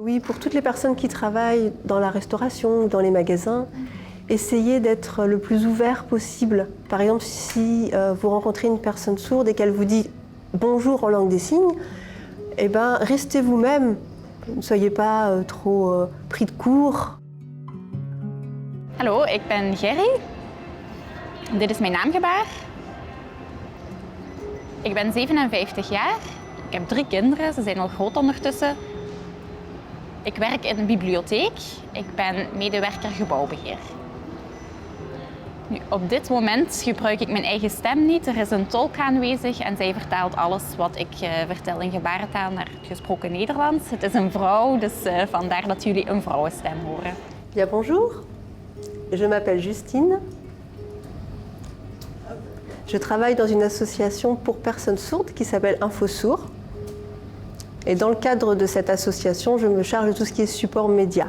Oui, pour toutes les personnes qui travaillent dans la restauration ou dans les magasins, essayez d'être le plus ouvert possible. Par exemple, si vous rencontrez une personne sourde et qu'elle vous dit bonjour en langue des signes, eh ben, restez vous-même. Ne soyez pas trop pris de court. Hallo, ik ben Gerry. Dit is mijn naamgebaar. Ik ben 57 jaar. Ik heb 3 kinderen, ze zijn al groot ondertussen. Ik werk in een bibliotheek. Ik ben medewerker gebouwbeheer. Nu, op dit moment gebruik ik mijn eigen stem niet. Er is een tolk aanwezig en zij vertaalt alles wat ik vertel in gebarentaal naar het gesproken Nederlands. Het is een vrouw, dus vandaar dat jullie een vrouwenstem horen. Bien, bonjour. Je m'appelle Justine. Je travaille dans une association pour personnes sourdes qui s'appelle InfoSourd. Et dans le cadre de cette association, je me charge de tout ce qui est support média.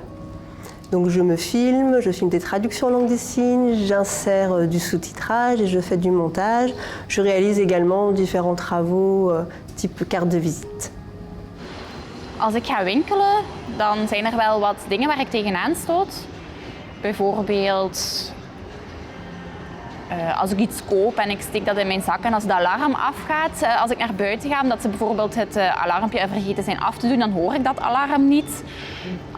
Donc je me filme, je filme des traductions en langue des signes, j'insère du sous-titrage et je fais du montage. Je réalise également différents travaux type carte de visite. Als ik ga winkelen, dan zijn er wel wat dingen waar ik tegenaan stoot. Bijvoorbeeld als ik iets koop en ik steek dat in mijn zak en als de alarm afgaat, als ik naar buiten ga, omdat ze bijvoorbeeld het alarmpje vergeten zijn af te doen, dan hoor ik dat alarm niet.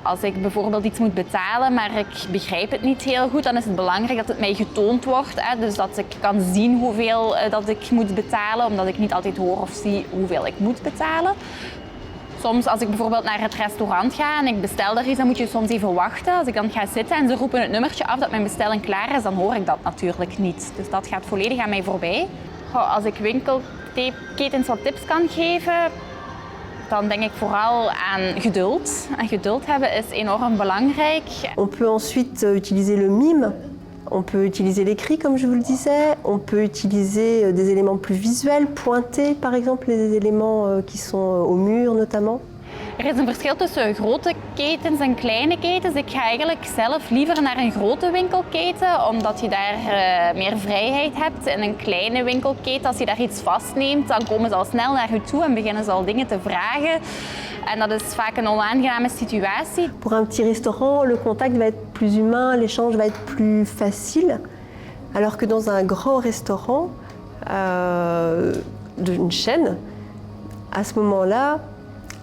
Als ik bijvoorbeeld iets moet betalen, maar ik begrijp het niet heel goed, dan is het belangrijk dat het mij getoond wordt. Dus dat ik kan zien hoeveel dat ik moet betalen, omdat ik niet altijd hoor of zie hoeveel ik moet betalen. Soms als ik bijvoorbeeld naar het restaurant ga en ik bestel daar iets, dan moet je soms even wachten. Als ik dan ga zitten en ze roepen het nummertje af dat mijn bestelling klaar is, dan hoor ik dat natuurlijk niet. Dus dat gaat volledig aan mij voorbij. Als ik winkelketens wat tips kan geven, dan denk ik vooral aan geduld. En geduld hebben is enorm belangrijk. On peut ensuite utiliser le mime. On peut utiliser l'écrit, comme je vous le disais. On peut utiliser des éléments plus visuels, pointer par exemple les éléments qui sont au mur notamment. Er is een verschil tussen grote ketens en kleine ketens. Ik ga eigenlijk zelf liever naar een grote winkelketen, omdat je daar meer vrijheid hebt. In een kleine winkelketen, als je daar iets vastneemt, dan komen ze al snel naar je toe en beginnen ze al dingen te vragen. En dat is vaak een onaangename situatie. Pour un petit restaurant, le contact va être plus humain, l'échange va être plus facile. Alors que dans un grand restaurant d'une chaîne, à ce moment-là,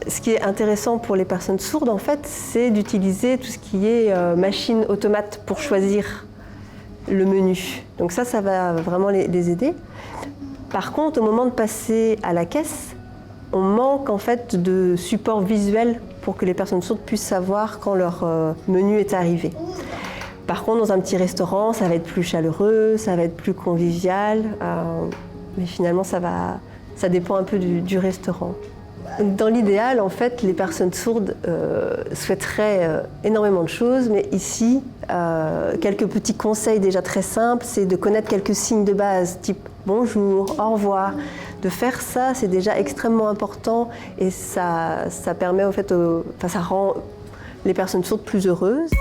ce qui est intéressant pour les personnes sourdes, en fait, c'est d'utiliser tout ce qui est machine automate pour choisir le menu. Donc ça va vraiment les aider. Par contre, au moment de passer à la caisse, on manque en fait de support visuel pour que les personnes sourdes puissent savoir quand leur menu est arrivé. Par contre, dans un petit restaurant, ça va être plus chaleureux, ça va être plus convivial, mais finalement, ça dépend un peu du restaurant. Dans l'idéal, en fait, les personnes sourdes souhaiteraient énormément de choses, mais ici, quelques petits conseils déjà très simples, c'est de connaître quelques signes de base, type bonjour, au revoir. De faire ça, c'est déjà extrêmement important et ça permet, en fait, ça rend les personnes sourdes plus heureuses.